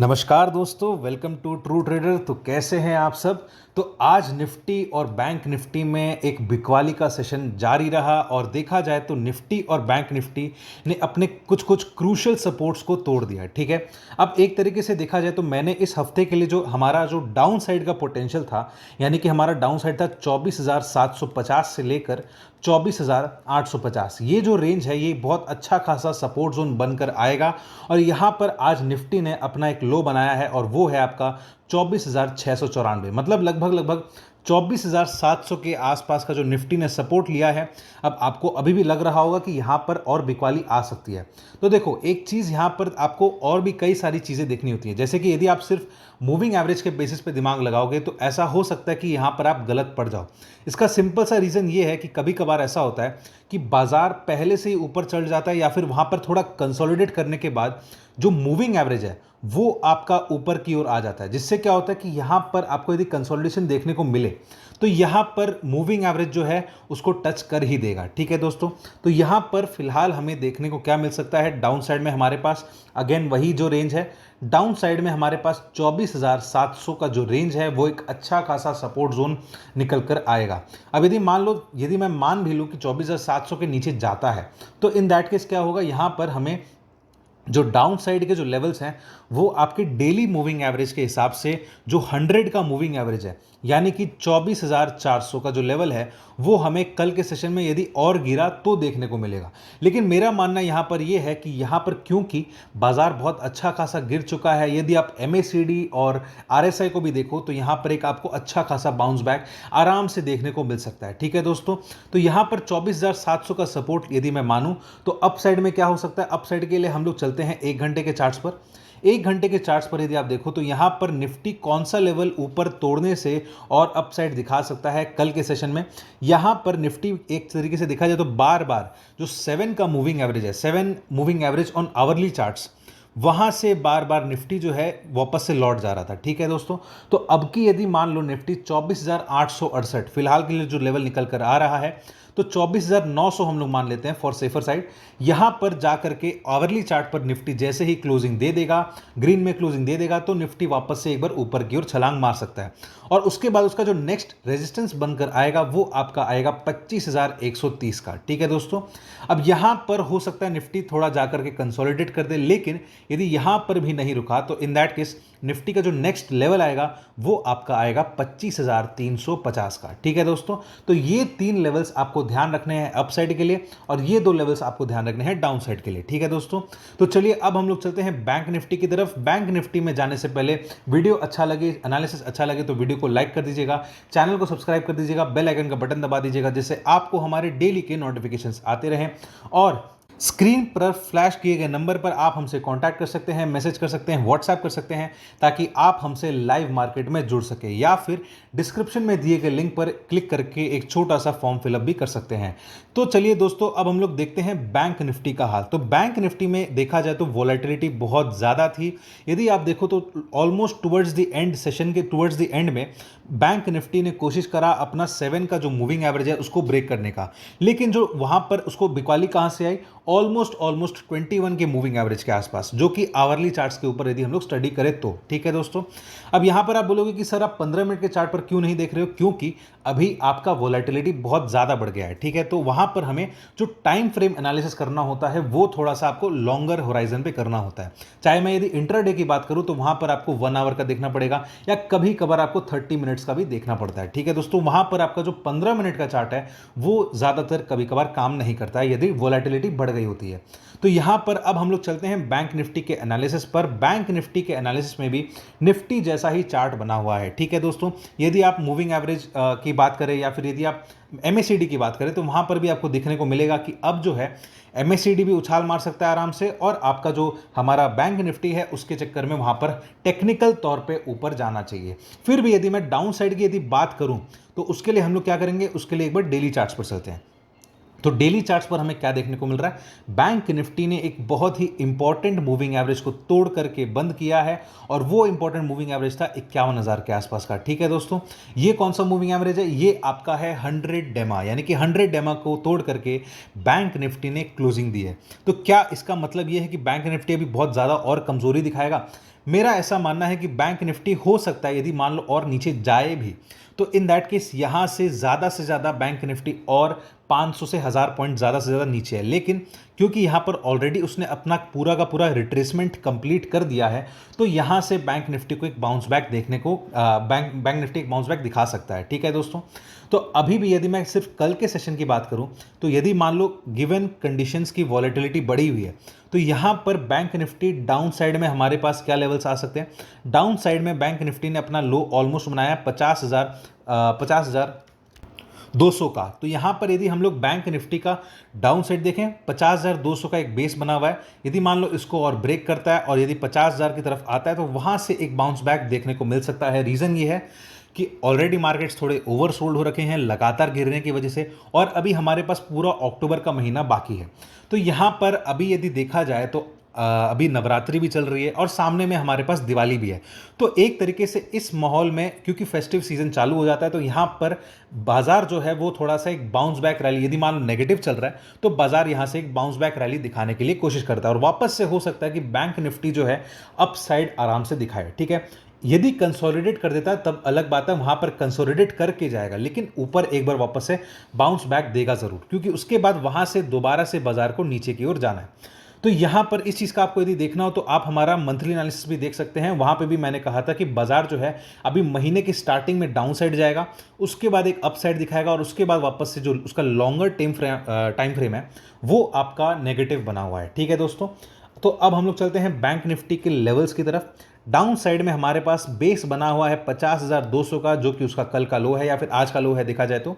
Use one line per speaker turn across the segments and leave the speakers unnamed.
नमस्कार दोस्तों, welcome to true trader. तो कैसे हैं आप सब। तो आज निफ्टी और बैंक निफ्टी में एक बिकवाली का सेशन जारी रहा और देखा जाए तो निफ्टी और बैंक निफ्टी ने अपने कुछ कुछ क्रूशियल सपोर्ट्स को तोड़ दिया। ठीक है, अब एक तरीके से देखा जाए तो मैंने इस हफ्ते के लिए जो हमारा जो डाउन साइड का पोटेंशियल था, यानी कि हमारा डाउन साइड था 24,750 से लेकर 24,850, ये जो रेंज है ये बहुत अच्छा खासा सपोर्ट जोन बनकर आएगा। और यहाँ पर आज निफ्टी ने अपना एक लो बनाया है और वो है आपका 24,694, मतलब लगभग 24,700 के आसपास का जो निफ्टी ने सपोर्ट लिया है। अब आपको अभी भी लग रहा होगा कि यहाँ पर और बिकवाली आ सकती है। तो देखो, एक चीज़ यहाँ पर आपको और भी कई सारी चीज़ें देखनी होती है, जैसे कि यदि आप सिर्फ मूविंग एवरेज के बेसिस पे दिमाग लगाओगे तो ऐसा हो सकता है कि यहाँ पर आप गलत पड़ जाओ। इसका सिंपल सा रीज़न ये है कि कभी कभार ऐसा होता है कि बाजार पहले से ही ऊपर चढ़ जाता है या फिर वहाँ पर थोड़ा कंसोलिडेट करने के बाद जो मूविंग एवरेज है वो आपका ऊपर की ओर आ जाता है, जिससे क्या होता है कि यहाँ पर आपको यदि कंसोलिडेशन देखने को मिले तो यहाँ पर मूविंग एवरेज जो है उसको टच कर ही देगा। ठीक है दोस्तों, तो यहाँ पर फिलहाल हमें देखने को क्या मिल सकता है। डाउन साइड में हमारे पास अगेन वही जो रेंज है, डाउन साइड में हमारे पास 24,700 का जो रेंज है वो एक अच्छा खासा सपोर्ट जोन निकल कर आएगा। अब यदि मान लो, यदि मैं मान भी लूँ कि 24,700 के नीचे जाता है तो इन दैट केस क्या होगा, यहाँ पर हमें जो डाउन साइड के जो लेवल्स हैं वो आपके डेली मूविंग एवरेज के हिसाब से जो 100 का मूविंग एवरेज है, यानी कि 24,400 का जो लेवल है वो हमें कल के सेशन में यदि और गिरा तो देखने को मिलेगा। लेकिन मेरा मानना यहाँ पर यह है कि यहाँ पर क्योंकि बाजार बहुत अच्छा खासा गिर चुका है, यदि आप MACD और RSI को भी देखो तो यहाँ पर एक आपको अच्छा खासा बाउंस बैक आराम से देखने को मिल सकता है। ठीक है दोस्तों, तो यहाँ पर 24,700 का सपोर्ट यदि मैं मानूं तो अप साइड में क्या हो सकता है। अप साइड के लिए हम लोग चलते हैं 1 घंटे के चार्ट्स पर। 1 घंटे के चार्ट्स पर यदि आप देखो तो यहां पर निफ्टी कौन सा लेवल ऊपर तोड़ने से और अपसाइड दिखा सकता है कल के सेशन में। यहां पर निफ्टी एक तरीके से देखा जाए तो बार बार जो 7 का मूविंग एवरेज है, 7 moving average on hourly charts, वहां से बार बार निफ्टी जो है वापस से लौट जा रहा था। ठीक है दोस्तों, तो अब की यदि मान लो निफ्टी 24,868 फिलहाल के लिए जो लेवल निकल कर आ रहा है तो 24,900 हम लोग मान लेते हैं फॉर सेफर साइड। यहां पर जाकर के आवरली चार्ट पर निफ्टी जैसे ही क्लोजिंग दे देगा, ग्रीन में क्लोजिंग दे देगा, तो निफ्टी वापस से एक बार ऊपर की ओर छलांग मार सकता है। और उसके बाद उसका जो नेक्स्ट रेजिस्टेंस बनकर आएगा वो आपका आएगा 25,130 का। ठीक है दोस्तों, अब यहां पर हो सकता है निफ्टी थोड़ा जाकर के कंसोलिडेट कर दे, लेकिन यदि यहां पर भी नहीं रुका तो इन दैट केस निफ्टी का जो नेक्स्ट लेवल आएगा वो आपका आएगा 25,350 का। ठीक है दोस्तों, तो ये 3 लेवल्स आपको ध्यान रखने हैं अप साइड के लिए और ये 2 लेवल्स आपको ध्यान रखने हैं डाउन साइड के लिए। ठीक है दोस्तों, तो चलिए अब हम लोग चलते हैं बैंक निफ्टी की तरफ। बैंक निफ्टी में जाने से पहले वीडियो अच्छा लगे, एनालिसिस अच्छा लगे तो वीडियो को लाइक कर दीजिएगा, चैनल को सब्सक्राइब कर दीजिएगा, बेल आइकन का बटन दबा दीजिएगा, जिससे आपको हमारे डेली के नोटिफिकेशंस आते रहें। और स्क्रीन पर फ्लैश किए गए नंबर पर आप हमसे कांटेक्ट कर सकते हैं, मैसेज कर सकते हैं, व्हाट्सएप कर सकते हैं, ताकि आप हमसे लाइव मार्केट में जुड़ सके, या फिर डिस्क्रिप्शन में दिए गए लिंक पर क्लिक करके एक छोटा सा फॉर्म फिलअप भी कर सकते हैं। तो चलिए दोस्तों, अब हम लोग देखते हैं बैंक निफ्टी का हाल। तो बैंक निफ्टी में देखा जाए तो वॉलेटिलिटी बहुत ज़्यादा थी। यदि आप देखो तो almost towards the end, session के टुवर्ड्स द एंड में बैंक निफ्टी ने कोशिश करा अपना 7 का जो मूविंग एवरेज है उसको ब्रेक करने का, लेकिन जो वहां पर उसको बिकवाली कहां से आई, ऑलमोस्ट 21 के मूविंग एवरेज के आसपास, जो कि आवरली चार्ट्स के ऊपर यदि हम लोग स्टडी करें तो। ठीक है दोस्तों, अब यहां पर आप बोलोगे कि सर आप 15 मिनट के चार्ट पर क्यों नहीं देख रहे हो, क्योंकि अभी आपका वोलेटिलिटी बहुत ज्यादा बढ़ गया है। ठीक है, तो वहां पर हमें जो टाइम फ्रेम एनालिसिस करना होता है वो थोड़ा सा आपको लॉन्गर होराइजन पे करना होता है। चाहे मैं यदि इंट्राडे की बात करूं तो वहां पर आपको 1 आवर का देखना पड़ेगा, या कभी कभार आपको 30 मिनट्स का भी देखना पड़ता है। ठीक है दोस्तों, वहां पर आपका जो 15 मिनट का चार्ट है वो ज्यादातर कभी कभार काम नहीं करता है यदि वोलेटिलिटी बढ़ गई होती है। तो यहां पर अब हम लोग चलते हैं बैंक निफ्टी के एनालिसिस पर। बैंक निफ्टी के एनालिसिस में भी निफ्टी जैसा ही चार्ट बना हुआ है। ठीक है दोस्तों, यदि आप मूविंग एवरेज की बात करें या फिर यदि आप MACD की बात करें तो वहां पर भी आपको देखने को मिलेगा कि अब जो है MACD भी उछाल मार सकता है आराम से, और आपका जो हमारा बैंक निफ्टी है उसके चक्कर में वहां पर टेक्निकल तौर पे ऊपर जाना चाहिए। फिर भी यदि मैं डाउन साइड की यदि बात करूं तो उसके लिए हम लोग क्या करेंगे, उसके लिए एक बार डेली चार्ट्स पर चलते हैं। तो डेली चार्ट्स पर हमें क्या देखने को मिल रहा है, बैंक निफ्टी ने एक बहुत ही इंपॉर्टेंट मूविंग एवरेज को तोड़ करके बंद किया है, और वो इंपॉर्टेंट मूविंग एवरेज था 51,000 के आसपास का। ठीक है दोस्तों, ये कौन सा मूविंग एवरेज है, ये आपका है 100 डेमा, यानी कि 100 डेमा को तोड़ करके बैंक निफ्टी ने क्लोजिंग दी है। तो क्या इसका मतलब ये है कि बैंक निफ्टी अभी बहुत ज़्यादा और कमजोरी दिखाएगा? मेरा ऐसा मानना है कि बैंक निफ्टी हो सकता है यदि मान लो और नीचे जाए भी, तो इन दैट केस यहाँ से ज़्यादा बैंक निफ्टी और 500 से 1000 पॉइंट ज़्यादा से ज़्यादा नीचे है। लेकिन क्योंकि यहाँ पर ऑलरेडी उसने अपना पूरा का पूरा रिट्रेसमेंट कंप्लीट कर दिया है, तो यहाँ से बैंक निफ्टी को एक बाउंस बैक देखने को बैंक निफ्टी एक बाउंस बैक दिखा सकता है। ठीक है दोस्तों, तो अभी भी यदि मैं सिर्फ कल के सेशन की बात करूं, तो यदि मान लो गिवन कंडीशंस की वॉलेटिलिटी बढ़ी हुई है, तो यहाँ पर बैंक निफ्टी डाउन साइड में हमारे पास क्या लेवल्स आ सकते हैं। डाउन साइड में बैंक निफ्टी ने अपना लो ऑलमोस्ट बनाया 50,200 का। तो यहाँ पर यदि हम लोग बैंक निफ्टी का डाउन साइड देखें, 50,200 का एक बेस बना हुआ है। यदि मान लो इसको और ब्रेक करता है और यदि 50,000 की तरफ आता है, तो वहाँ से एक बाउंस बैक देखने को मिल सकता है। रीज़न ये है कि ऑलरेडी मार्केट्स थोड़े ओवरसोल्ड हो रखे हैं लगातार गिरने की वजह से, और अभी हमारे पास पूरा अक्टूबर का महीना बाकी है। तो यहाँ पर अभी यदि देखा जाए तो अभी नवरात्रि भी चल रही है और सामने में हमारे पास दिवाली भी है। तो एक तरीके से इस माहौल में क्योंकि फेस्टिव सीजन चालू हो जाता है, तो यहाँ पर बाजार जो है वो थोड़ा सा एक बाउंस बैक रैली, यदि मान लो नेगेटिव चल रहा है तो बाजार यहाँ से एक बाउंस बैक रैली दिखाने के लिए कोशिश करता है, और वापस से हो सकता है कि बैंक निफ्टी जो है अप साइड आराम से दिखाए। ठीक है, यदि कंसोलिडेट कर देता है तब अलग बात है, वहां पर कंसोलिडेट करके जाएगा, लेकिन ऊपर एक बार वापस से बाउंस बैक देगा जरूर, क्योंकि उसके बाद वहां से दोबारा से बाजार को नीचे की ओर जाना है। तो यहां पर इस चीज़ का आपको यदि देखना हो तो आप हमारा मंथली एनालिसिस भी देख सकते हैं। वहां पे भी मैंने कहा था कि बाजार जो है अभी महीने की स्टार्टिंग में डाउन साइड जाएगा, उसके बाद एक अप साइड दिखाएगा, और उसके बाद वापस से जो उसका लॉन्गर टाइम फ्रेम है वो आपका नेगेटिव बना हुआ है। ठीक है दोस्तों, तो अब हम लोग चलते हैं बैंक निफ्टी के लेवल्स की तरफ। डाउन साइड में हमारे पास बेस बना हुआ है 50,200 का, जो कि उसका कल का लो है या फिर आज का लो है देखा जाए तो।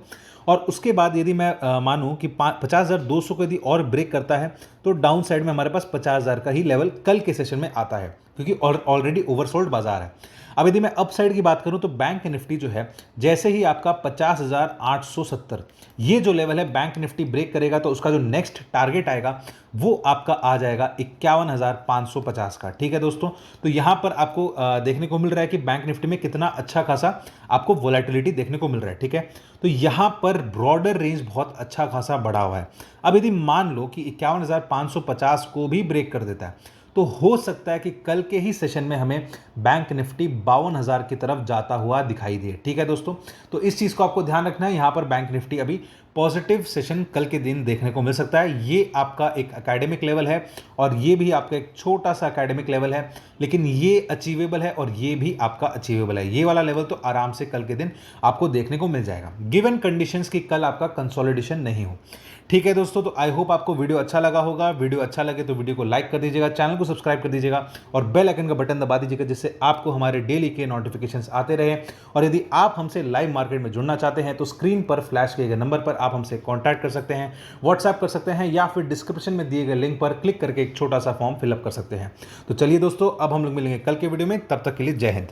और उसके बाद यदि मैं मानूं कि 50,200 को यदि और ब्रेक करता है, तो डाउन साइड में हमारे पास 50,000 का ही लेवल कल के सेशन में आता है, क्योंकि ऑलरेडी ओवरसोल्ड बाजार है। अब यदि मैं अप साइड की बात करूं तो बैंक निफ्टी जो है जैसे ही आपका 50,870 ये जो लेवल है बैंक निफ्टी ब्रेक करेगा, तो उसका जो नेक्स्ट टारगेट आएगा वो आपका आ जाएगा 51,550 का। ठीक है दोस्तों, तो यहां पर आपको देखने को मिल रहा है कि बैंक निफ्टी में कितना अच्छा खासा आपको वोलेटिलिटी देखने को मिल रहा है। ठीक है, तो यहां पर ब्रॉडर रेंज बहुत अच्छा खासा बढ़ा हुआ है। अब यदि मान लो कि 51,550 को भी ब्रेक कर देता है, तो हो सकता है कि कल के ही सेशन में हमें बैंक निफ्टी 52,000 की तरफ जाता हुआ दिखाई दे। ठीक है दोस्तों, तो इस चीज़ को आपको ध्यान रखना है। यहाँ पर बैंक निफ्टी अभी पॉजिटिव सेशन कल के दिन देखने को मिल सकता है। ये आपका एक एकेडमिक लेवल है और ये भी आपका एक छोटा सा एकेडमिक लेवल है, लेकिन ये अचीवेबल है और ये भी आपका अचीवेबल है। ये वाला लेवल तो आराम से कल के दिन आपको देखने को मिल जाएगा, गिवन कंडीशंस की कल आपका कंसोलिडेशन नहीं हो। ठीक है दोस्तों, तो आई होप आपको वीडियो अच्छा लगा होगा। वीडियो अच्छा लगे तो वीडियो को लाइक कर दीजिएगा, चैनल को सब्सक्राइब कर दीजिएगा और बेल आइकन का बटन दबा दीजिएगा, जिससे आपको हमारे डेली के नोटिफिकेशंस आते रहे। और यदि आप हमसे लाइव मार्केट में जुड़ना चाहते हैं तो स्क्रीन पर फ्लैश किए गए नंबर पर आप हमसे कॉन्टैक्ट कर सकते हैं, व्हाट्सएप कर सकते हैं, या फिर डिस्क्रिप्शन में दिए गए लिंक पर क्लिक करके एक छोटा सा फॉर्म फिलअप कर सकते हैं। तो चलिए दोस्तों, अब हम लोग मिलेंगे कल के वीडियो में, तब तक के लिए जय हिंद।